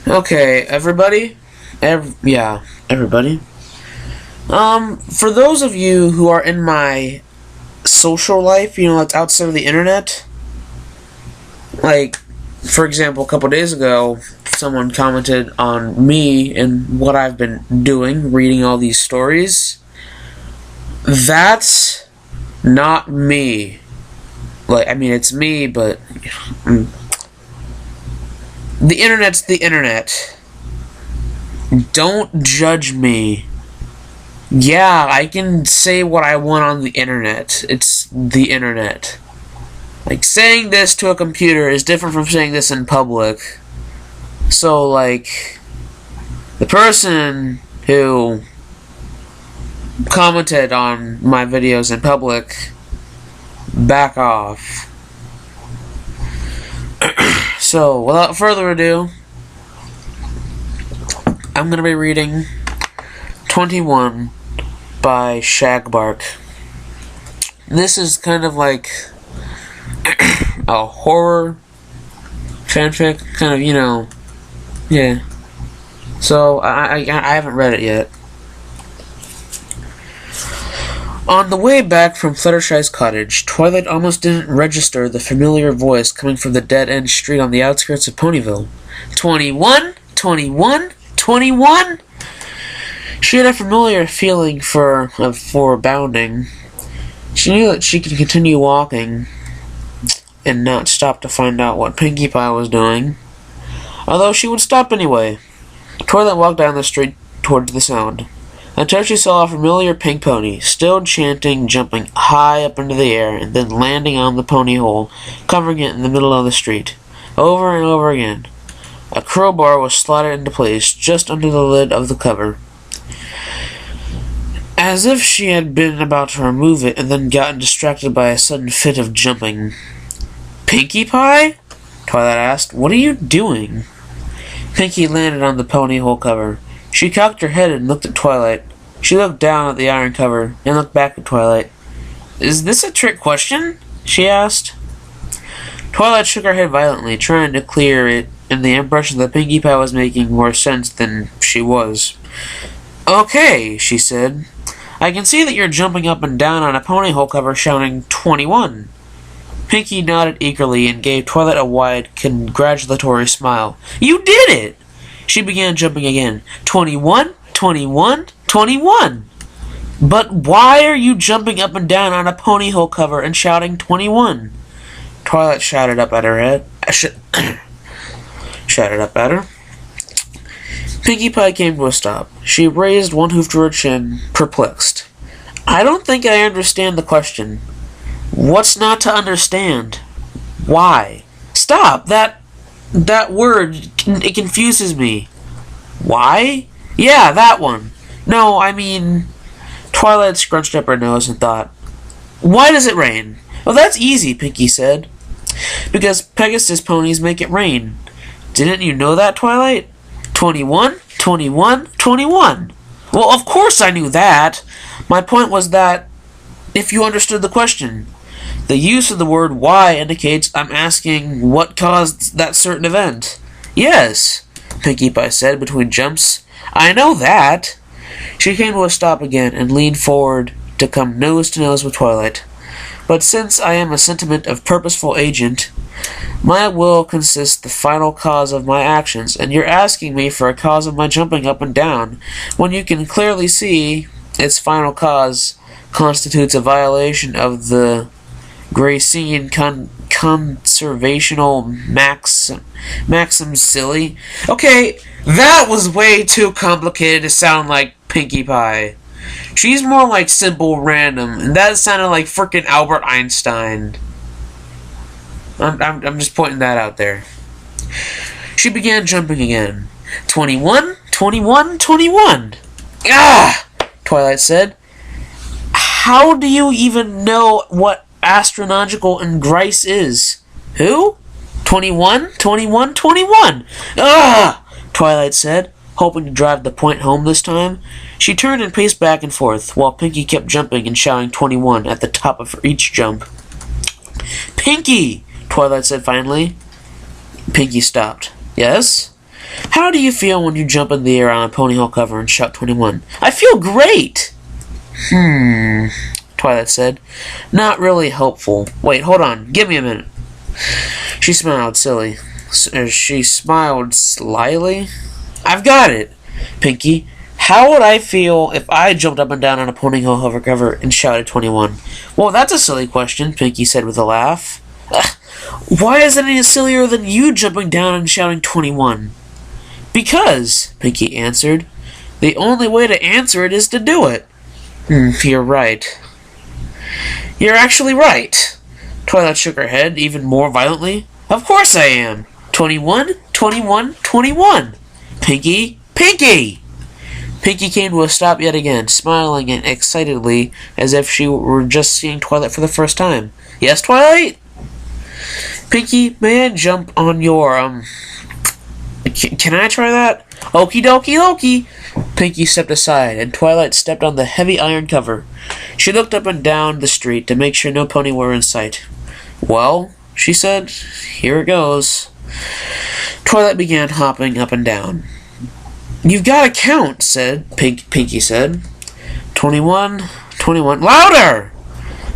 Okay, everybody? Yeah, everybody. For those of you who are in my social life, that's outside of the internet, like, for example, a couple days ago, someone commented on me and what I've been doing, reading all these stories. That's not me. It's me, but the internet's the internet. Don't judge me. Yeah, I can say what I want on the internet. It's the internet. Like, saying this to a computer is different from saying this in public. So, like, the person who commented on my videos in public, back off. So, without further ado, I'm going to be reading 21 by Shagbark. This is kind of like a horror fanfic, kind of, yeah. So, I haven't read it yet. On the way back from Fluttershy's cottage, Twilight almost didn't register the familiar voice coming from the dead-end street on the outskirts of Ponyville. 21? 21? 21? She had a familiar feeling for bounding. She knew that she could continue walking and not stop to find out what Pinkie Pie was doing. Although she would stop anyway. Twilight walked down the street towards the sound, until she saw a familiar pink pony, still chanting, jumping high up into the air, and then landing on the pony hole, covering it in the middle of the street, over and over again. A crowbar was slotted into place just under the lid of the cover, as if she had been about to remove it and then gotten distracted by a sudden fit of jumping. "Pinkie Pie?" Twilight asked. "What are you doing?" Pinkie landed on the pony hole cover. She cocked her head and looked at Twilight. She looked down at the iron cover and looked back at Twilight. "Is this a trick question?" she asked. Twilight shook her head violently, trying to clear it, and the impression that Pinkie Pie was making more sense than she was. "Okay," she said. "I can see that you're jumping up and down on a pony hole cover shouting 21. Pinkie nodded eagerly and gave Twilight a wide, congratulatory smile. "You did it!" She began jumping again. 21, 21, 21. "But why are you jumping up and down on a pony hole cover and shouting 21? Twilight shouted up at her. Shouted up at her. Pinkie Pie came to a stop. She raised one hoof to her chin, perplexed. "I don't think I understand the question." "What's not to understand?" "Why?" "Stop! That word, it confuses me." "Why?" "Yeah, that one." "No, I mean..." Twilight scrunched up her nose and thought. "Why does it rain?" "Well, that's easy," Pinkie said. "Because Pegasus ponies make it rain." "Didn't you know that, Twilight?" 21, 21, 21. "Well, of course I knew that. My point was that if you understood the question. The use of the word why indicates I'm asking what caused that certain event." "Yes," Pinkie Pie said between jumps. "I know that." She came to a stop again and leaned forward to come nose to nose with Twilight. "But since I am a sentiment of purposeful agent, my will consists the final cause of my actions, and you're asking me for a cause of my jumping up and down, when you can clearly see its final cause constitutes a violation of the Gracian conservational maxim, silly." Okay, that was way too complicated to sound like Pinkie Pie. She's more like simple random, and that sounded like frickin' Albert Einstein. I'm just pointing that out there. She began jumping again. 21, 21, 21. "Ah!" Twilight said. "How do you even know what astronomical and Grice is?" "Who?" 21, 21, 21. "Ah!" Twilight said, hoping to drive the point home this time. She turned and paced back and forth, while Pinkie kept jumping and shouting 21 at the top of each jump. "Pinkie!" Twilight said finally. Pinkie stopped. "Yes?" How do you feel when you jump in the air on a pony hole cover and shout 21? I feel great! Twilight said. Not really helpful. Wait, hold on. Give me a minute. She smiled slyly. I've got it, Pinky. How would I feel if I jumped up and down on a pony hole hover cover and shouted 21? Well, that's a silly question, Pinky said with a laugh. Why is it any sillier than you jumping down and shouting 21? Because, Pinky answered. The only way to answer it is to do it. You're right. You're actually right. Twilight shook her head even more violently. Of course I am. 21, 21, 21. Pinky, Pinky! Pinky came to a stop yet again, smiling and excitedly as if she were just seeing Twilight for the first time. Yes, Twilight? Pinky, may I jump on your, Can I try that? Okie dokie dokie! Pinky stepped aside, and Twilight stepped on the heavy iron cover. She looked up and down the street to make sure no pony were in sight. Well, she said, here it goes. Twilight began hopping up and down. You've got to count, Pinky said. 21, 21, louder!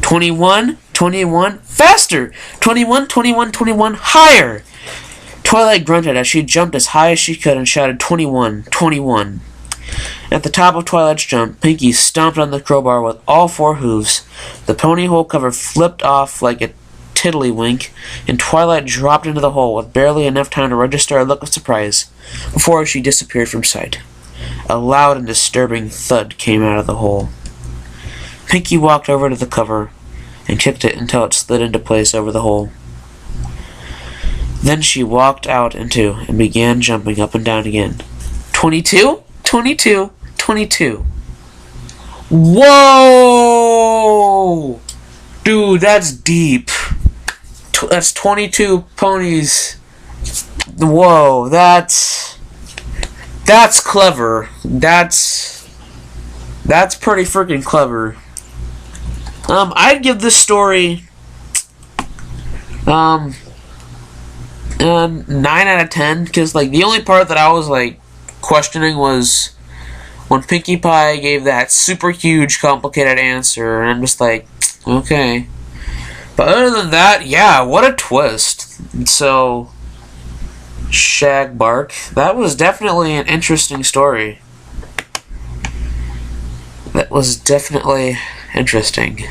21, 21, faster! 21, 21, 21, higher! Twilight grunted as she jumped as high as she could and shouted 21, 21. At the top of Twilight's jump, Pinky stomped on the crowbar with all four hooves. The pony hole cover flipped off like a tiddlywink, and Twilight dropped into the hole with barely enough time to register a look of surprise before she disappeared from sight. A loud and disturbing thud came out of the hole. Pinky walked over to the cover and kicked it until it slid into place over the hole. Then she walked out into and began jumping up and down again. 22, 22, 22. Whoa! Dude, that's deep. That's 22 ponies. Whoa, that's clever. That's pretty freaking clever. I'd give this story 9 out of 10, because like the only part that I was like questioning was when Pinkie Pie gave that super huge complicated answer, and I'm just like, okay. But other than that, yeah, what a twist. So, Shagbark, that was definitely an interesting story. That was definitely interesting.